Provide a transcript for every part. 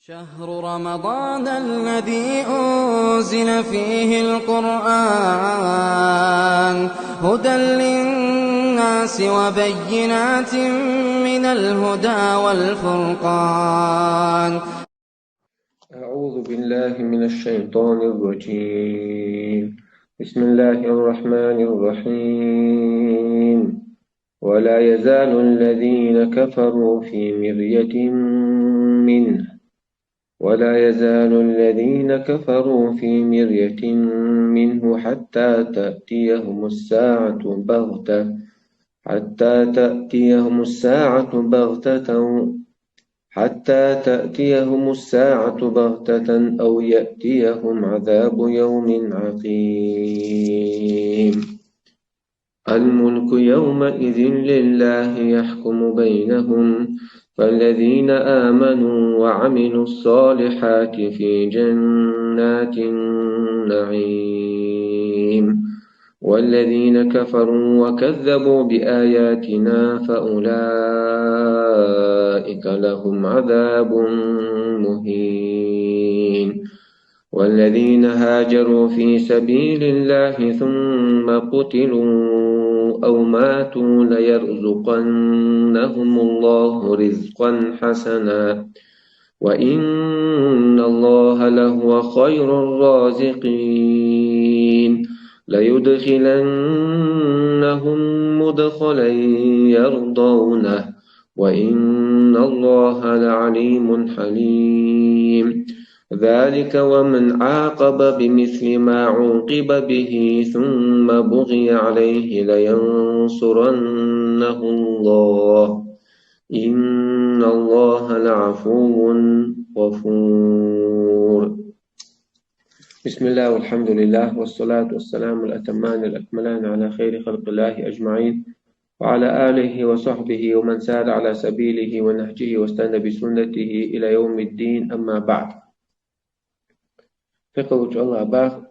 شهر رمضان الذي أنزل فيه القرآن هدى للناس وبينات من الهدى والفرقان. أعوذ بالله من الشيطان الرجيم. بسم الله الرحمن الرحيم. ولا يزال الذين كفروا في مرية منه حتى تأتيهم الساعة بغتة أو يأتيهم عذاب يوم عقيم. الملك يومئذ لله يحكم بينهم، فالذين آمنوا وعملوا الصالحات في جنات النعيم، والذين كفروا وكذبوا بآياتنا فأولئك لهم عذاب مهين. والذين هاجروا في سبيل الله ثم قتلوا أو ماتوا ليرزقنهم الله رزقا حسنا، وإن الله لهو خير الرازقين. ليدخلنهم مدخلا يرضونه، وإن الله لعليم حليم. ذلك ومن عاقب بمثل ما عوقب به ثم بغي عليه لينصرنه الله، إن الله لعفو غفور. بسم الله والحمد لله والصلاة والسلام الأتمان الأكملان على خير خلق الله أجمعين، وعلى آله وصحبه ومن سار على سبيله ونهجه واستنى بسنته إلى يوم الدين. أما بعد، فقه الله باغ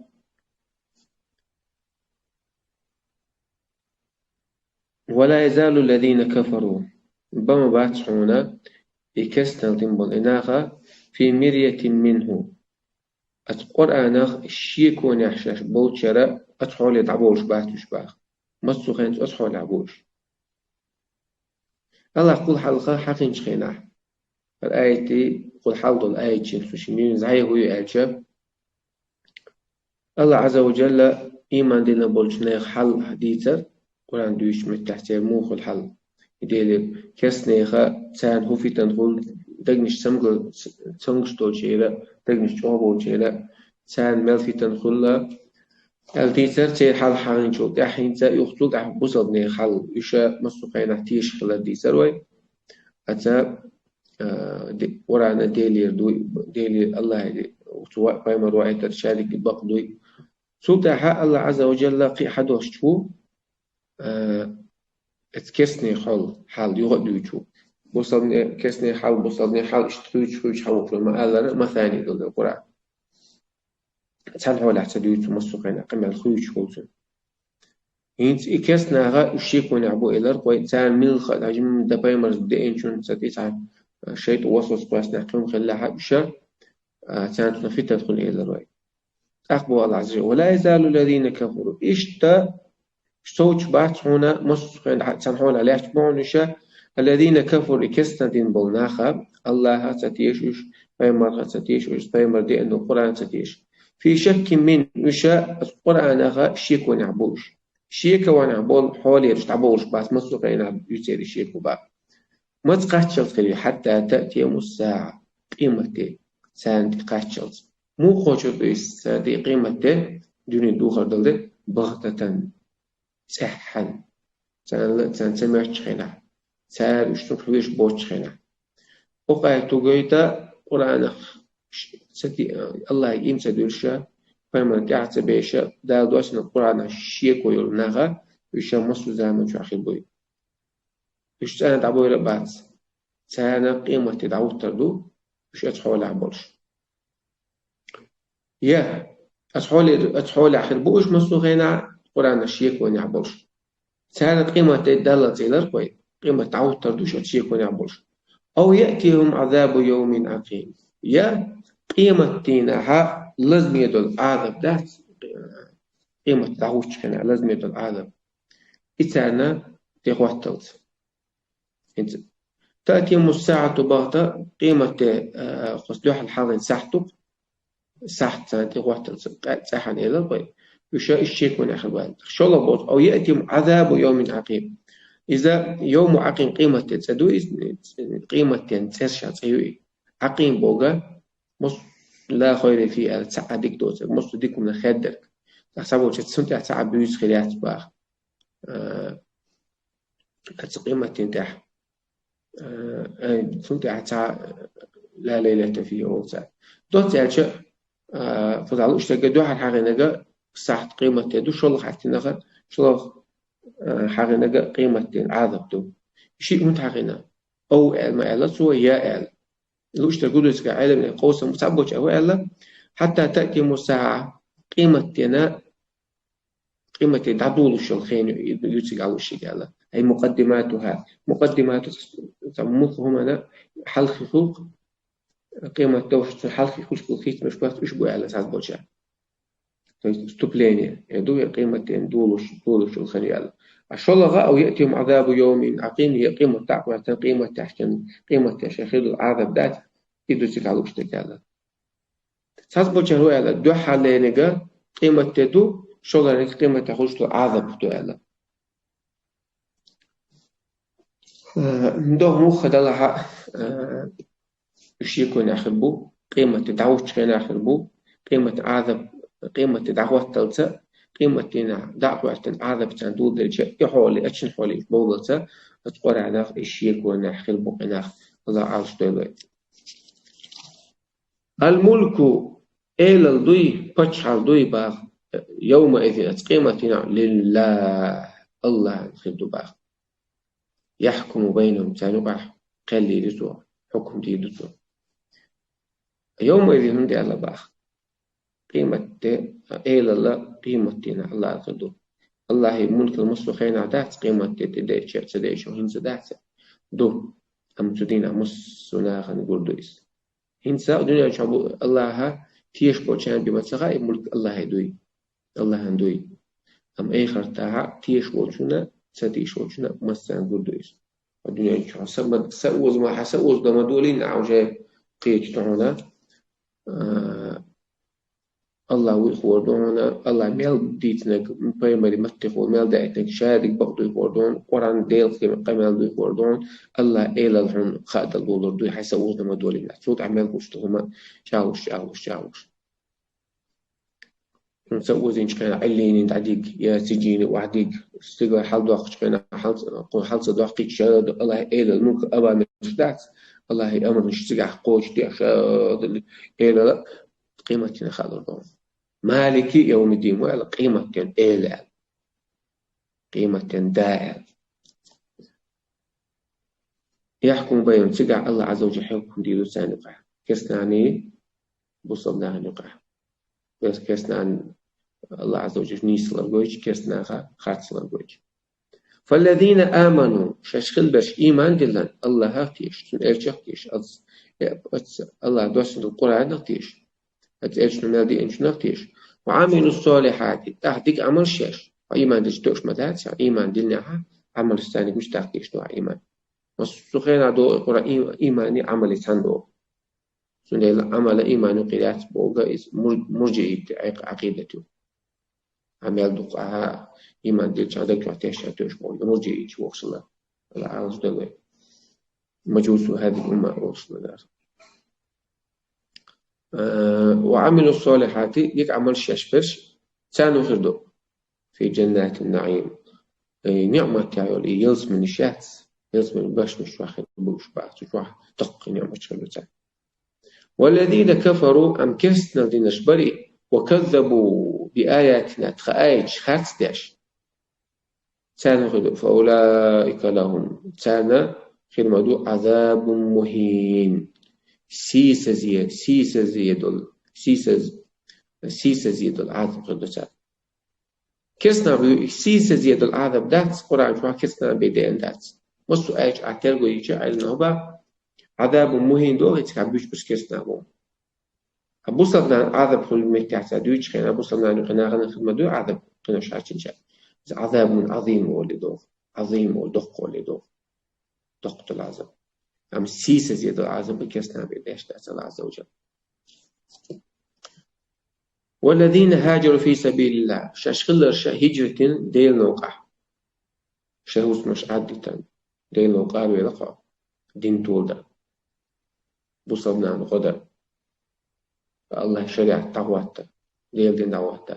ولا يزال الذين كفروا بما باتحونا يكستن تنبل إناغا في مرية منه القرآن الشيكون يحشاش بوتشرا أتحول يدعبوش باتوش باغ مصو خينش أتحول يعبوش. الله قل حلقة حقين شخيناه الآية قل حلق الآية شمسوشمين زعيه هو يأجب الله عز وجل إيمان دينا بولشنيخ حل حديثر قرآن دوش متحتير موخ الحل يديلي كسنيخا تان هو في تنخل دقنش سمقل تنقش توشيرا دقنش جوابو شيرا تان مال في تنخل الديتر تي حل حالين شو دحين تا يخطوك بوصل بني حل يشا مسوقين احتيش خلال ديتر وي أتا ورانا ديلي الله يدي وتواء بايما رواية ترشالك بقضي سوتا الله عز وجل قي حدوش شو اتكسني حال يغدو يشو بوصلني كسني حال بوصلني حال اشتروش حوق لما ألا ما ثاني ضد القرآن تحول احتديت مسوقين قمع الخيوش فوزن إنت إكسنا غا الشيكون عبو إلر قوي تان ملخ العجم دبايمرز دين شون ستيسع شيء وصوص قواسنا حكم خلاها بشا تان تنفيت تدخل إلر أخبو الله عز وجل ولا يزال الذين كفروا اشتوش بات هنا مسوقين تنحول عليه تبعنشا الذين كفروا إكسنا دين بولناخا الله ستيشوش بايمر ستيشوش بايمر دي أنه القرآن ستيش في شك من وشاء القرآن أخا شيك ونعبوش شيك ونعبول حولي رش تعبوش بس مسوقين يصير شيك وبا ما تقاتشل حتى تأتي يوم الساعة قيمته سان تقاتشل مو خوش بيس دي قيمته دوني دوخر دلد بغتة سحن سان سمعت خينا سار اشتوك حويش بوش خينا وقاية توقيتا قرآن الله يمسى دولشا فما قاعد بيشا دا دوسنا القرآن الشيك ويلناها ويشا مصر زامن شو أخي بوي وش أنا دعوة ربات سانا قيمة دعوة تردو وش أتحول عبولش يا أتحول آخر بوش مصر غينا قرآن الشيك ونعبولش سانا قيمة دالة زيلر كوي قيمة دعوة تردو شو الشيك ونعبولش أو يأتيهم عذاب يوم عقيم يا قيمة تينها لازم يدل عذاب ده قيمة دعوش كنا لازم يدل عذاب إتانا تغوتلت انت تأتي الساعة بغتة قيمة خصدوح الحاضن ساحتك ساحت تغوتلت ساحن إلى البيت يشاء الشيك من آخر بالك شلبوت أو يأتي عذاب يوم عقيم إذا يوم عقيم قيمة تسدو قيمة تنسش عقيم عقيم بوغا مص لا خير فيه تسعدك دوت مص ديك من خدر تحسبوا تسنت تسعب بيوز خليات باخ قيمة تنتح سنت لا ليلة فيه وسع دوت يعني شيء فضلوا اشتاق دوح الحاجة نجا ساعة قيمة تدو شغل حتى نجا شغل حاجة نجا قيمة عذب دو شيء متحقنا أو ما إلا سوى يا إل لو اشتاقوا دوس كعالم من القوس متعبوش أو إلا حتى تأتي مساعة قيمة تنا قيمة تعدول الشلخين يوسق على الشيء قال أي مقدماتها مقدمات مفهوم أنا حلق خلق قيمة توش حلق خلق خيط مش بس إيش بقى على أساس بوجه استبلانية يدو قيمة دولش الخلي قال الشلغة أو يأتيهم عذاب يوم عقيم هي قيمة تعقل قيمة تحكم قيمة تشخيص العذاب ذات يدوسك على الشيء قال أساس بوجه هو على دو حالينجا قيمة تدو شغل قيمة تخش العذاب تو قال ندوه مخ دلها يشيكون يخربو قيمة تدعوش كين يخربو قيمة عذاب قيمة دعوة تلتا قيمة دعوة عذاب تندود الجاء يحولي أشن حولي بولتا تقول عناخ يشيكون يخربو عناخ الله عز وجل الملك إلى الضي بشحر ضي باغ يومئذ قيمتنا لله الله خدو باغ يحكم بينهم تنبح قال لي دتو حكم دي دتو يومئذ من دي الله باخ قيمة إلى الله قيمتنا الله خدو الله ملك المصلحين عدات قيمة تديش تديش وهنس دات دو أم تدينا مصنا خنقول دويس هنسا دنيا شعبو الله تيش بوشان بمسخاء ملك الله يدوي الله هندوي أم آخر تاع تيش بوشنا ستيش بوشنا مسنا نقول دويس الدنيا شو حسب سأوز ما حسأوز ده مدولين عوجة قيت تعونا الله ويخوردونا الله ميل ديتنك بايمري متخو ميل دايتنك شادك بقدو يخوردون قرآن ديل قمال دو يخوردون الله إيلا الحن خاد الدولار دو حسأوز ده مدولين صوت عمال بوشتهما شاوش نسوي كان علين عديك يا سجين وعديك استقبل حال ضاق كان حال صداقك شاد الله إلى الملك أبا من شدات الله أمر نشتقع قوش دي أشاد إلى قيمة كنا خالدون مالك يوم الدين ولا قيمة كان إلى قيمة كان دائر يحكم بين سجع الله عز وجل حكم ديلو سانقع كسناني بصلنا نقع بس كسنا عن الله عز وجل نيس لرجوج كسنا خاتس لرجوج فالذين آمنوا ششخل بش إيمان دلن الله هاتيش تنقلش الله دوسن القرآن نغتيش هتقلش نمادي إنش نغتيش وعملوا الصالحات تحتك عمل شاش إيمان دلش توش مدات إيمان دلنا عمل الثاني مش تحتيش نوع إيمان والسخين عدو القرآن إيماني عمل تندو سنة عمل إيمان قيلات بوغا مرجئي عقيدته عمل دقها إيمان دلش عدك وعتاش عتوش بوغا مرجئي وصل الله عز وجل مجوس هذه الأمة وصل دار وعملوا الصالحات يك عمل شاشفرش تانو خردو في جنات النعيم نعمة تعالي يلز من الشهس يلز من باش مش واخد بوش بعض مش واحد دق نعمة شغلتها والذين كفروا أم كسنا لنشبري وكذبوا بآياتنا تخايج خاتس داش تانا خدو فأولئك لهم تانا خدمدو عذاب مهين سيس زيد العذاب خدو تانا كسنا بيو سيس زيد العذاب دات قرآن شوها كسنا بيدين دات مصو آيج اعترقوا يجي على النهبة عذاب مهين دو يتكعبوش بس كسنا بو بوصلنا عذاب كل متعة دويش خينا بوصلنا نقنا غنا خدمة دو عذاب قنا شعشين شاء عذاب من عظيم ولدوه عظيم ودق ولدوه دق العذاب أم سيسة زيادة العذاب بكسنا بيداش تأسى عز وجل. والذين هاجروا في سبيل الله شاشغل هجرة ديل نوقع شهوس مش عدتا ديل نوقع ويلقى دين تولدا بوصلنا عن غدا الله شريعة تعوات ديل دين دعوات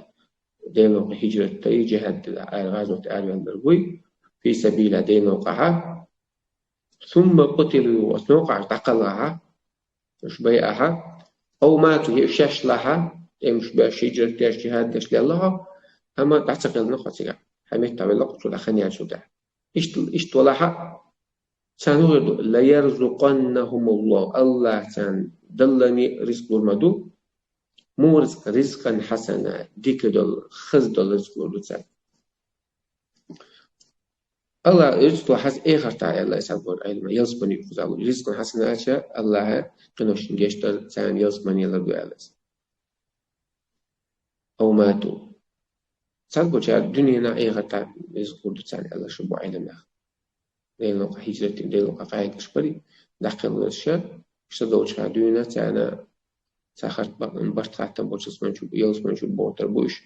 ديل نوقع هجرة تي جهاد غازوة آل والبرغوي في سبيل ديل نوقعها ثم قتلوا وسنوقع تقلعها مش بيعها أو ماتوا يشاش لها مش باش هجرة تاش جهاد تاش لله أما تعتقل نقطة حميت تعمل لقطة الأخنية سوداء إيش طلعها سنغرد لا يرزقنهم الله سان دلني رزق المدو مو رزقا حسنا ديك دول خز دول رزق المدو الله رزق حس إخر تعالى الله يسبور علم يلزمني خزاو رزق حسنا أشياء الله كنوش نجشتر سان يلزمني لدو ألس أو ماتوا سبب جاء الدنيا إخر تعالى رزق المدو سان الله شبو علمنا لأنه هجرة لأنه قاعد كشبري داخل الشر اشتدوا شهادونا تانا ساخرت برتقات بوش اسمه شو بيوس من شو بوتر بوش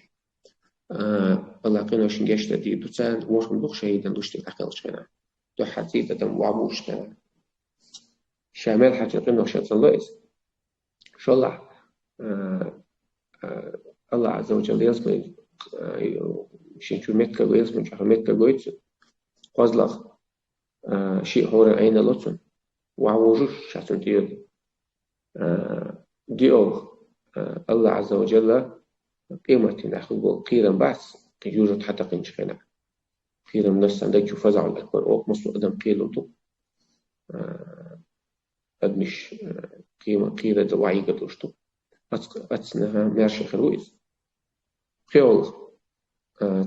الله قينا شنجش تدي دوتان وشم دوخ شهيدا دوش تتعقل شنا دو حتيتا دم وعبوش تانا شامل حتى قينا شات الله إن شاء الله الله عز وجل يسمى شنشو متى ويسمى شهر متى قويت قازلخ شيء هورا أين لطن وعوجوش شاتن تيرد ديوغ الله عز وجل قيمة ناخذ قيرا بعث يوجد حتى قنشخنا قيرا من نفس عندك يفزع الأكبر أو مصر أدم قيلته أدمش قيرة دواعي قدوشتو أتسنها مارش خرويز خيول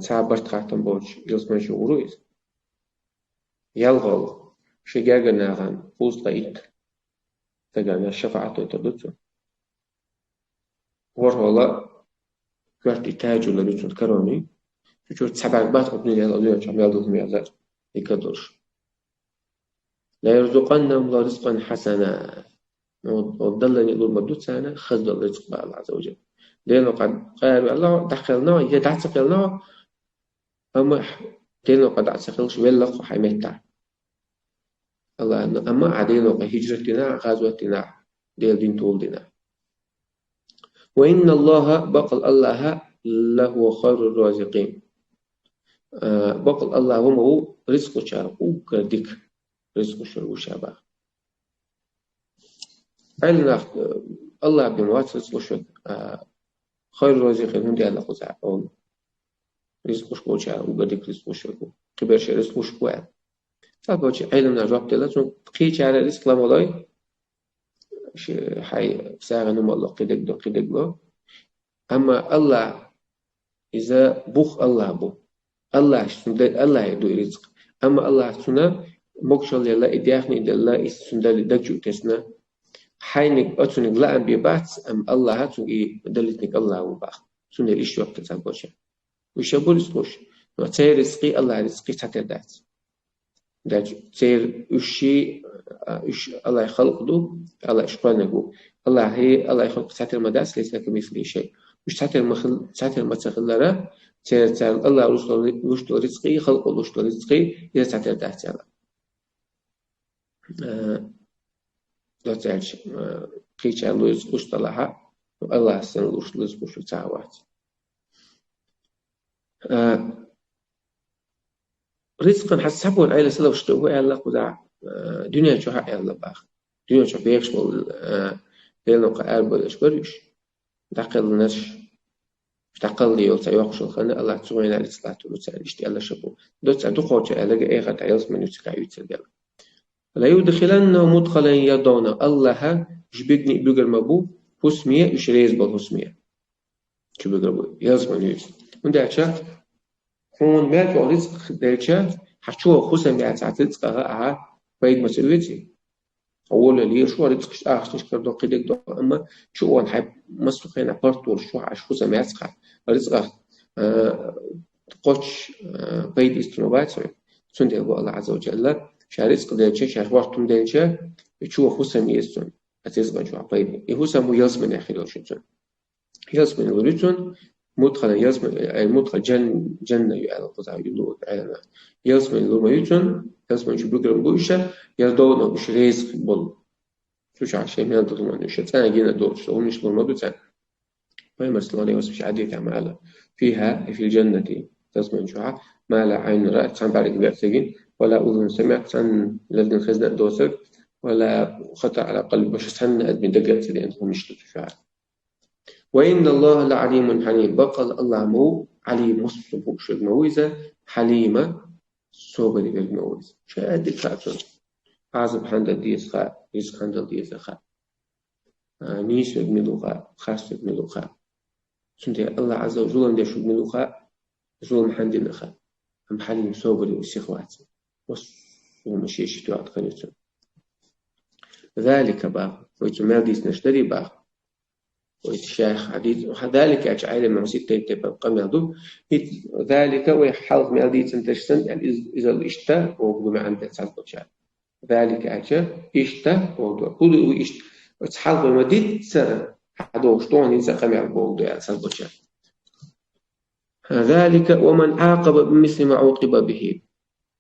تعبرت خاتم بوش يلسمان شو رويز يلغل شجاع ناغان فوز لقيت تجانا شفاعته تدوتو ورهلا كرت تاج ولا دوتو كروني شو تسبع بات قبل يلا اليوم شو عمل ميازات يكدرش لا يرزقنهم الله رزقا حسنا وضلني يقول مدود سنة خذ الرزق بقى الله عز وجل لأنه قد قال الله دخلنا يدعسقلنا أما لأنه قد عسقلش ولا حميتها الله أما عدينا هجرتنا غزوتنا ديل دين تولدنا وإن الله بقل الله له خير الرازقين بقل الله هو رزق شاب وكردك رزق شرب شابه علنا الله بموات رزق شاب خير الرازقين هم دي الله خزع رزق شاب وكردك رزق شاب كبر شيء رزق شاب فبوش علمنا جواب تلاتون قيش على رزق لمولاي حي ساعة نوم الله قدق دو أما الله إذا بوخ الله بو الله سندل الله يدو رزق أما الله سنا مكشل يلا إدياخني الله سندل دجو تسنا حينك أتونك لا أنبي بات أم الله هاتونك دلتنك الله وباخ سندل إيش وقت تسابوش وش أبو رزقوش وتاي رزقي الله رزقي تتدات داج سير وشي الله يخلق دو الله يشقلنا جو الله هي الله يخلق ساتر مداس ليس كمثله شيء مش ساتر متخلرة ساتر الله رشد رزقي خلق رشد رزقي إذا ساتر تحت الله لا تعرف كيش الله رشد الله سن رشد رزقه في الساعات رزقا حسبوا العيلة سلو اشتوى الله قدع دنيا شو حق الله باخ دنيا شو بيخشوا لأنه قارب الأشبريش تعقل نش تعقل لي وتعيق شو خلنا الله تسوين على الصلاة والسلام اشتي الله شبو دوت أدخل على أي غد عياس من يتكعي يتسجل لا يدخلنا مدخلا يدونا الله جبتني بيجر مبو حسمية يشريز بالحسمية شو بيجر بو يزمن يز من ده شاف هون مات ورزق دلشة حشوه خصم يعني تعتقد قراءة بعيد مسؤوليتي أول اللي شو رزقش آخر كردو قدك دو أما شو أن حب مصر خينا بارتور شو عشو سمعت رزق قوش بيد استنوبات سندي الله عز وجل شارز قدرتش شار وقتم دلش شو خصم يسون أتيز شو عبيد يهوسم يزمن آخر وشون يزمن وريتون مدخل يزمن المدخل جنة يعلم قطع يدور على يزمن لما يتون يزمن شو بقرن بوشة يردون مش رزق بول شو شو عشان من الدول ما نشوف أنا جينا دور شو مش لما بتسان فما صلى الله عليه وسلم عديت عمالة فيها في الجنة تزمن شوها ما لا عين رأت عن بعد بيرتجين ولا أذن سمعت عن لذن خزنة دوسر ولا خطر على قلب باش سنة من دقات لأنهم مش شوها وإن الله لعليم حليم بقى الله مو عليم مصطفى شو المويزة حليمة صوبري بالمويزة شاد الكاتون عازب حند ديس خا رزق حند ديس خا نيش بملوخا خاص بملوخا سنتي الله عز وجل دي شو بملوخا ظلم حند النخا هم حليم صوبري والسخوات ومشي شتوات خليتون ذلك بقى ويتمال ديس نشتري بقى والشيخ حديث وذلك أجعل مع ستة تبقى قميض ذلك ويحلق من هذه تنتشتن إذا الإشتاء وقد عند تسعة ذلك أجل إشتاء وقد كل إشت وتحلق مديد سر هذا وشتون إذا قميض وقد تسعة ذلك ومن عاقب بمثل ما عوقب به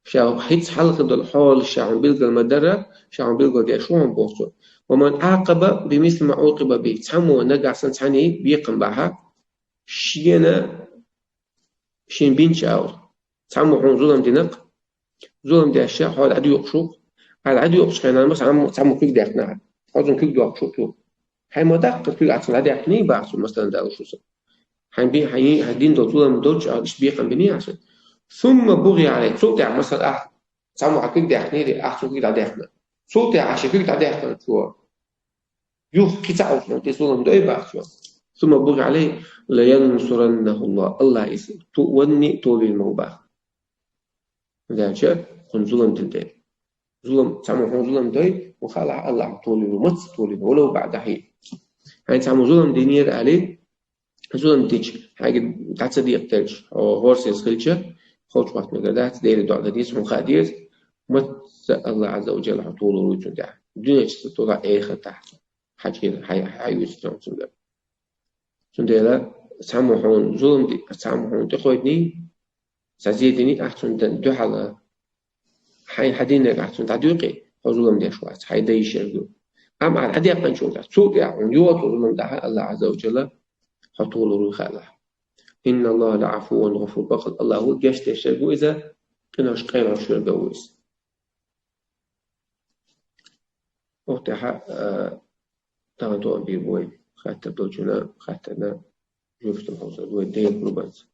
شاو حيث حلق الحول شاو بيلقى المدرة شاو بيلقى دي شو بوصل ومن عاقب بمثل ما عوقب به تحمو نقع سنتاني بيقم بها شين بين شاو تحمو حون ظلم دينق ظلم دي أشياء حول عدو يقشوك على عدو يقشوك أنا بس تحمو كيك داقنا حوزن كيك دو يقشوك هاي مدق كيك عطل عدي أحني بعثو مثلا داو شوسا هدين دو ظلم دوش أو إش بيقم بني عشان ثم بغي عليه صوت مثلا تحمو حكيك دي أحني دي أحسو كيك داقنا صوت عشان كيك داقنا شو يوخ كتاعه من تسولهم دايبا ثم بغي عليه لينصرنه الله يسر توني طول الموبا ذاك خن ظلم تدي ظلم تعمل خن ظلم داي وخلع الله طول المت طول ولو بعد حين هاي تعمل ظلم دينير عليه ظلم تيج حاجة تعتصديق تلج أو هورسيس خلشة خوش وقت مقدات داير دعاء ديس مخاديس مت الله عز وجل طول الوجود ده الدنيا تطلع أي خطأ حكي حي يستوعب سندلا سامحون ظلم دي سامحون تخويني سازيدني أحسن دو حلا حي حدينك أحسن تعديقي ظلم دي شوات حي ده يشرقو أما على عدي أقن شو ده سوق يعني يوت ظلم ده الله عز وجل حطول روح الله إن الله لعفو غفور بقل الله هو جشت يشرقو إذا كنا شقينا شو الجوز وقتها طبعا بيبوي خاطر دوجنا خاطرنا جوفت الحوزة ودين بروبانس